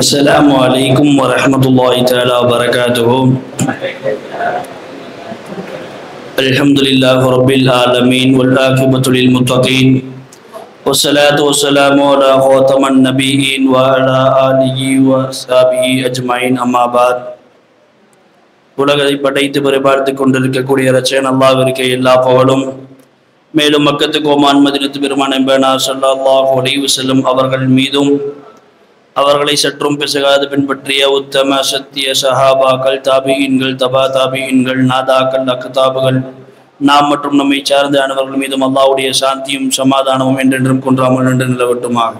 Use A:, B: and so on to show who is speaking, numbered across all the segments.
A: السلام عليكم ورحمة الله تعالى وبركاته. الحمد لله رب العالمين والعاقبة للمتقين والصلاة والسلام على خاتم النبيين وعلى آله وصحبه أجمعين أما بعد. உலகத்தை படைத்து பரிபாலித்துக் கொண்டிருக்கக்கூடிய இரட்சகன் அல்லாஹ்விற்கு எல்லா புகழும். மேலும் மக்கத்துக்கு ஓமான் மதீனத்து பெருமான் எம்பெருமானார் ஸல்லல்லாஹு அலைஹி வஸல்லம் அவர்கள் மீதும் அவர்களை சற்றும் பிசகாது பின்பற்றிய உத்தம சத்திய சஹாபாக்கள், தாபிஈன்கள், தபா தாபிஈன்கள், நாதாக்கள், அக்தாபுகள், நாம் மற்றும் நம்மை சார்ந்த அனைவர்கள் மீதும் அல்லாஹ்வுடைய சாந்தியும் சமாதானமும் என்றென்றும் குன்றாமல் நின்று நிலவட்டுமாக.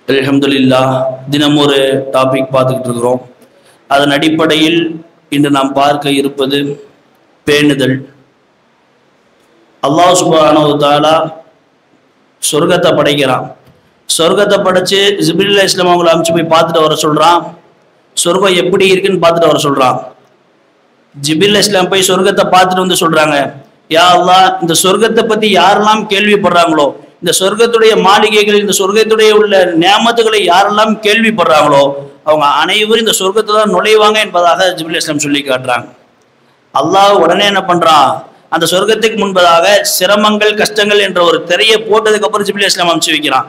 A: அல்ஹம்துலில்லாஹ், தினம் ஒரு டாபிக் பார்த்துக்கிட்டு இருக்கிறோம். அதன் அடிப்படையில் இன்று நாம் பார்க்க இருப்பது பேணுதல். அல்லாஹ் சுப்ஹானஹு வ தஆலா சொர்க்கத்தை படைக்கிறான். சொர்க்கத்தை படைச்சு ஜிப்ரீல் அலைஹிஸ்ஸலாம் அவங்களை அனுப்பிச்சு போய் பார்த்துட்டு வர சொல்றான். சொர்க்கம் எப்படி இருக்குன்னு பார்த்துட்டு வர சொல்றான். ஜிப்ரீல் அலைஹிஸ்ஸலாம் போய் சொர்க்கத்தை பார்த்துட்டு வந்து சொல்றாங்க, யா அல்லாஹ், இந்த சொர்க்கத்தை பத்தி யாரெல்லாம் கேள்விப்படுறாங்களோ, இந்த சொர்க்கத்துடைய மாளிகைகள், இந்த சொர்க்கத்துடைய உள்ள நியாமத்துகளை யாரெல்லாம் கேள்விப்படுறாங்களோ அவங்க அனைவரும் இந்த சொர்க்கத்தை தான் நுழைவாங்க என்பதாக ஜிப்ரீல் அலைஹிஸ்ஸலாம் சொல்லி காட்டுறாங்க. அல்லாஹ் உடனே என்ன பண்றான், அந்த சொர்க்கத்துக்கு முன்பதாக சிரமங்கள் கஷ்டங்கள் என்ற ஒரு திரையை போட்டதுக்கு அப்புறம் ஜிப்ரீல் அலைஹிஸ்ஸலாம் அனுப்பிச்சு வைக்கிறான்.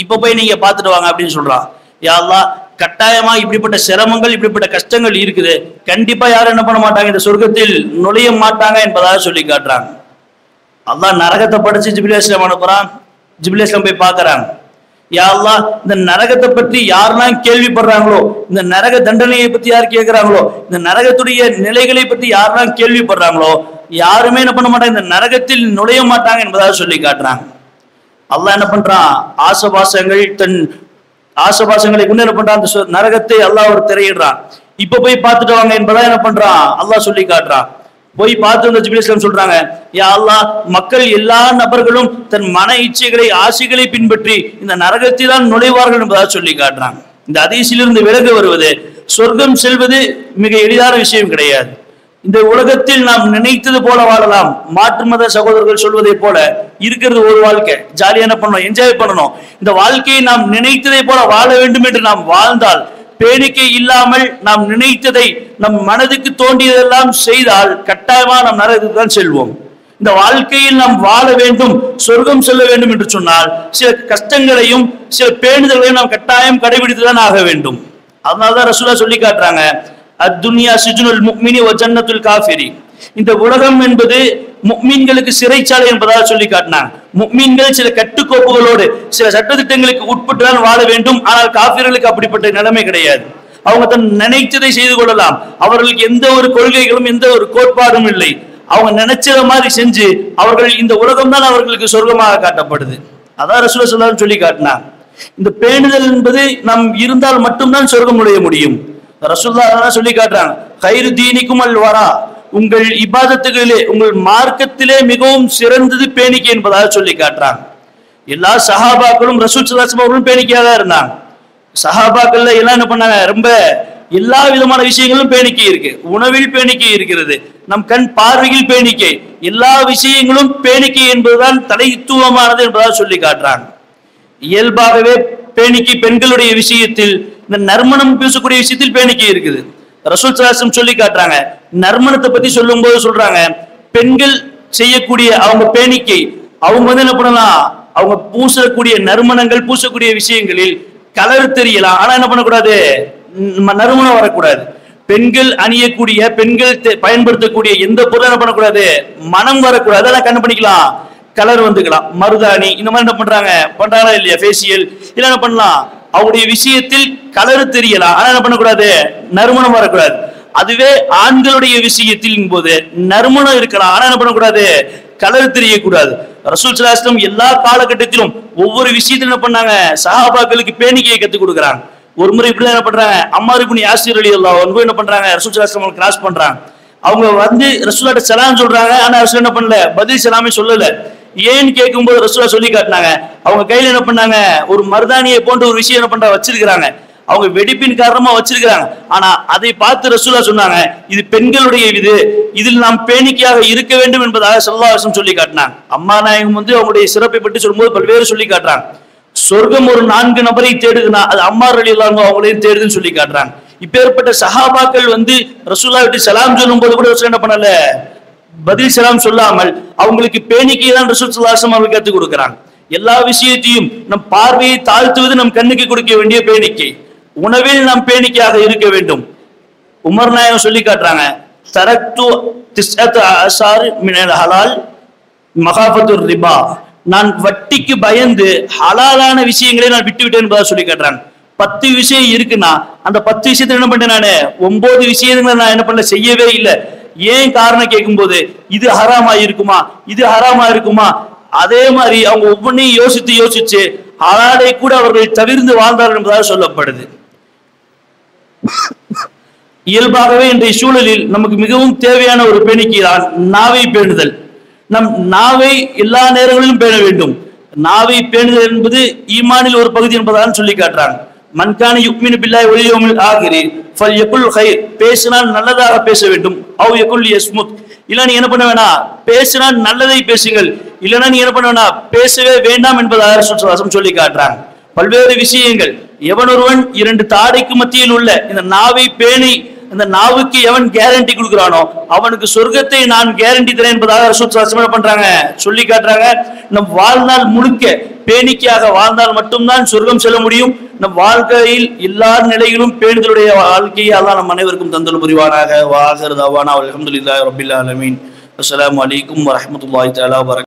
A: இப்ப போய் நீங்க பார்த்துட்டு வாங்க அப்படின்னு சொல்றான். யா அல்லாஹ், கட்டாயமா இப்படிப்பட்ட சிரமங்கள் இப்படிப்பட்ட கஷ்டங்கள் இருக்குது, கண்டிப்பா யாரும் என்ன பண்ண மாட்டாங்க, இந்த சொர்க்கத்தில் நுழைய மாட்டாங்க என்பதாக சொல்லி காட்டுறாங்க. அல்லாஹ் நரகத்தை படைச்சு ஜிப்ரீல் அலைஹிஸ்ஸலாம் அனுப்புறான். ஜிப்ரீல் அலைஹிஸ்ஸலாம் போய் பார்க்கறாங்க. யா அல்லாஹ், இந்த நரகத்தை பற்றி யாரெல்லாம் கேள்விப்படுறாங்களோ, இந்த நரக தண்டனையை பத்தி யார் கேட்கிறாங்களோ, இந்த நரகத்துடைய நிலைகளை பற்றி யாரெல்லாம் கேள்விப்படுறாங்களோ யாருமே என்ன பண்ண மாட்டாங்க, இந்த நரகத்தில் நுழைய மாட்டாங்க என்பதாக சொல்லி காட்டுறாங்க. அல்லாஹ் என்ன பண்றான், தன் ஆசபாசங்களை கொண்டு என்ன பண்றான், அந்த நரகத்தை அல்லாஹ் ஒரு திரையிடுறான். இப்ப போய் பார்த்துட்டு வாங்க என்பதா என்ன பண்றான், அல்லாஹ் சொல்லி காட்டுறான். போய் பார்த்து வந்த ஜிப்ரீல் அலைஹிஸ்ஸலாம் சொல்றாங்க, யா அல்லாஹ், மக்கள் எல்லா நபர்களும் தன் மன இச்சைகளை ஆசைகளை பின்பற்றி இந்த நரகத்தில் தான் நுழைவார்கள் என்பதாக சொல்லி காட்டுறாங்க. இந்த ஹதீஸிலிருந்து விலகு வருவது, சொர்க்கம் செல்வது மிக எளிதான விஷயம் கிடையாது. இந்த உலகத்தில் நாம் நினைத்தது போல வாழலாம். மாற்று மத சகோதரர்கள் சொல்வதை போல இருக்கிறது ஒரு வாழ்க்கை, ஜாலியா என்ன பண்ணணும், என்ஜாய் பண்ணணும். இந்த வாழ்க்கையை நாம் நினைத்ததை போல வாழ வேண்டும் என்று நாம் வாழ்ந்தால், பேணிக்கை இல்லாமல் நாம் நினைத்ததை நம் மனதுக்கு தோண்டியதெல்லாம் செய்தால் கட்டாயமா நாம் நரகத்துக்கு தான் செல்வோம். இந்த வாழ்க்கையில் நாம் வாழ வேண்டும், சொர்க்கம் செல்ல வேண்டும் என்று சொன்னால் சில கஷ்டங்களையும் சில பேணுதல்களையும் நாம் கட்டாயம் கடைபிடித்துதான் ஆக வேண்டும். அதனாலதான் ரசூலா சொல்லி காட்டுறாங்க, அத்துன்யா சிஜ்னுல் முஃமினி வ ஜன்னத்துல் காஃபிரி. இந்த உலகம் என்பது முஃமின்களுக்கு சிறைச்சாலை என்பதாக சொல்லி காட்டினாங்க. முஃமின்கள் சில கட்டுக்கோப்புகளோடு சில சட்டத்திட்டங்களுக்கு உட்பட்டுதான் வாழ வேண்டும். ஆனால் காஃபிர்களுக்கு அப்படிப்பட்ட நிலைமை கிடையாது. அவங்க தன் நினைச்சதை செய்து கொள்ளலாம். அவர்களுக்கு எந்த ஒரு கொள்கைகளும் எந்த ஒரு கோட்பாடும் இல்லை. அவங்க நினைச்சத மாதிரி செஞ்சு அவர்கள் இந்த உலகம் தான் அவர்களுக்கு சொர்க்கமாக காட்டப்படுது. அதான் ரசூலுல்லாஹி ஸல்லல்லாஹு அலைஹி வஸல்லம் சொல்லி காட்டினாங்க. இந்த பேணுதல் என்பது நாம் இருந்தால் மட்டும்தான் சொர்க்கம் நுழைய முடியும். ரசூலுல்லாஹ் சொல்லி காட்டுறாங்க, கைரு தீனிக்கும் அல் வரா, உங்கள் இபாதத்துகளிலே உங்கள் மார்க்கத்திலே மிகவும் சிறந்தது பேணிக்கை என்பதாக சொல்லி காட்டுறாங்க. எல்லா சஹாபாக்களும் ரசூல் ஸல்லல்லாஹு அலைஹி வஸல்லம் பேணிக்கையாக தான் இருந்தாங்க. சஹாபாக்கள்ல எல்லாம் என்ன பண்ணாங்க, ரொம்ப எல்லா விதமான விஷயங்களும் பேணிக்கை இருக்கு. உணவில் பேணிக்கை இருக்கிறது, நம் கண் பார்வையில் பேணிக்கை, எல்லா விஷயங்களும் பேணிக்கை என்பதுதான் தலைத்துவமானது என்பதாக சொல்லி காட்டுறாங்க. இயல்பாகவே பேணிக்கை பெண்களுடைய விஷயத்தில், இந்த நறுமணம் பேசக்கூடிய விஷயத்தில் பேணிக்கை இருக்குது. ரசூல் ஸல்லல்லாஹு அலைஹி வஸல்லம் சொல்லி காட்டுறாங்க. நறுமணத்தை பத்தி சொல்லும் போது சொல்றாங்க, பெண்கள் செய்யக்கூடிய அவங்க பேணிக்கை, அவங்க வந்து என்ன பண்ணலாம், அவங்க பூசக்கூடிய நறுமணங்கள் பூசக்கூடிய விஷயங்களில் கலர் தெரியலாம், ஆனா என்ன பண்ணக்கூடாது, நறுமணம் வரக்கூடாது. பெண்கள் அணியக்கூடிய பெண்கள் பயன்படுத்தக்கூடிய எந்த பொருளும் என்ன பண்ணக்கூடாது, மனம் வரக்கூடாது. அதெல்லாம் கண்ணு பண்ணிக்கலாம், கலர் வந்துக்கலாம். மருதாணி இந்த மாதிரி என்ன பண்றாங்களா இல்லையா, ஃபேஷியல் இல்ல என்ன பண்ணலாம், அவருடைய விஷயத்தில் கலர் தெரியலாம், ஆனா என்ன பண்ணக்கூடாது, நறுமணம் வரக்கூடாது. அதுவே ஆண்களுடைய விஷயத்தில் போது நறுமணம் இருக்கலாம், ஆனா என்ன பண்ணக்கூடாது, கலர் தெரியக்கூடாது. ரசூல் ஸல்லல்லாஹு அலைஹி வஸல்லம் எல்லா காலகட்டத்திலும் ஒவ்வொரு விஷயத்திலும் என்ன பண்ணாங்க, சஹாபாக்களுக்கு பேணிக்கையை கற்றுக் கொடுக்குறாங்க. ஒரு முறை இப்படி என்ன பண்றாங்க, அம்மார் இப்னு யாசிர் ரலியல்லாஹு அன்ஹு என்ன பண்றாங்க, ரசூல் ஸல்லல்லாஹு அலைஹி வஸல்லம் கிராஸ் பண்றாங்க. அவங்க வந்து ரசூலுல்லாஹ்ட்ட சலாம் சொல்றாங்க, ஆனா ரசூல் என்ன பண்ணல, பதில் சலாமே சொல்லல. ஏன்னு கேட்கும்போது ரசூலா சொல்லி காட்டினாங்க, அவங்க கையில என்ன பண்ணாங்க, ஒரு மருதாணியை போன்ற ஒரு விஷயம் என்ன பண்ற வச்சிருக்கிறாங்க. அவங்க வெடிப்பின் காரணமா வச்சிருக்கிறாங்க. ஆனா அதை பார்த்து ரசூலா சொன்னாங்க, இது பெண்களுடைய இது, இதில் நாம் பேணிக்கையாக இருக்க வேண்டும் என்பதாக ஸல்லல்லாஹு அலைஹி வஸல்லம் சொல்லி காட்டினாங்க. அம்மா நாயகம் வந்து அவங்களுடைய சிறப்பை பற்றி சொல்லும்போது பல்வேறு சொல்லி காட்டுறாங்க. சொர்க்கம் ஒரு 4 நபரை தேடுதுன்னா அது அம்மார் ரலியல்லாஹு அன்ஹு அவங்களையும் தேடுதுன்னு சொல்லி காட்டுறாங்க. இப்பேற்பட்ட சஹாபாக்கள் ரசூலுல்லாஹி விட்டு சலாம் சொல்லும் போது கூட ரசூல் என்ன பண்ணல, பதில் சலாம் சொல்லாமல் அவங்களுக்கு பேணிக்கை தான் ரசூல் ஸல்லல்லாஹு அலைஹி வஸல்லம் அவர்கள் கற்றுக் கொடுக்கிறாங்க. எல்லா விஷயத்தையும் நம் பார்வையை தாழ்த்துவது நம் கண்ணுக்கு கொடுக்க வேண்டிய பேணிக்கை. உணவில் நாம் பேணிக்கையாக இருக்க வேண்டும். உமர் நாயகம் சொல்லி காட்டுறாங்க, தரக்து திஸ்அத் அஸார் மினல் ஹலால் மகாஃபத்துர் ரிபா, நான் வட்டிக்கு பயந்து ஹலாலான விஷயங்களை நான் விட்டு விட்டேன் என்பதாக சொல்லி காட்டுறாங்க. 10 விஷயம் இருக்குன்னா அந்த 10 விஷயத்தை என்ன பண்ணேன், நானு 9 விஷயங்களை நான் என்ன பண்ண செய்யவே இல்லை. ஏன் காரணம் கேட்கும் போது இது ஹராமா இருக்குமா, இது ஹராமா இருக்குமா, அதே மாதிரி அவங்க ஒவ்வொன்றையும் யோசிச்சு ஹலாலை கூட அவர்கள் தவிர்த்து வாழ்ந்தார்கள் என்பதாக சொல்லப்படுது. இயல்பாகவே இன்றைய சூழலில் நமக்கு மிகவும் தேவையான ஒரு பேணிக்கை தான் நாவை பேணுதல். நம் நாவை எல்லா நேரங்களிலும் பேண வேண்டும். நாவை பேணுதல் என்பது ஈமானில் ஒரு பகுதி என்பதாக சொல்லி காட்டுறாங்க. மன்கான யுக்மினு பில்லாஹி வல் யௌமில் ஆகிர் ஃபல்யகுல் கைர், பேசினால் நல்லதாக பேச வேண்டும். அவ் யகுல் யஸ்முத், இல்ல நீ என்ன பண்ண வேணா, பேசினால் நல்லதை பேசுங்கள், இல்லைன்னா நீ என்ன பண்ண வேணா, பேசவே வேண்டாம் என்பதாக ரசூல் சொல்லி காட்டுறாங்க. பல்வேறு விஷயங்கள். எவனொருவன் 2 தாடைக்கு மத்தியில் உள்ள இந்த நாவை பேணி இந்த நாவுக்கு எவன் கேரண்டி கொடுக்கிறானோ அவனுக்கு சொர்க்கத்தை நான் கேரண்டி தரேன் என்பதாக ரசூல் ஸல்லல்லாஹு அலைஹி பண்றாங்க, சொல்லி காட்டுறாங்க. நம் வாழ்நாள் முழுக்க பேணிக்கையாக வாழ்ந்தால் மட்டும்தான் சொர்க்கம் செல்ல முடியும். நம் வாழ்க்கையில் எல்லா நிலையிலும் பேணுதலுடைய வாழ்க்கையை அல்லாஹ் நம் அனைவருக்கும் தந்தல் புரிவானாக. வ ஆகிரு தஅவானா அல்ஹம்துலில்லாஹி ரப்பில் ஆலமீன். அஸ்ஸலாமு அலைக்கும் வரஹ்மத்துல்லாஹி தஆலா வபரகாத்துஹு.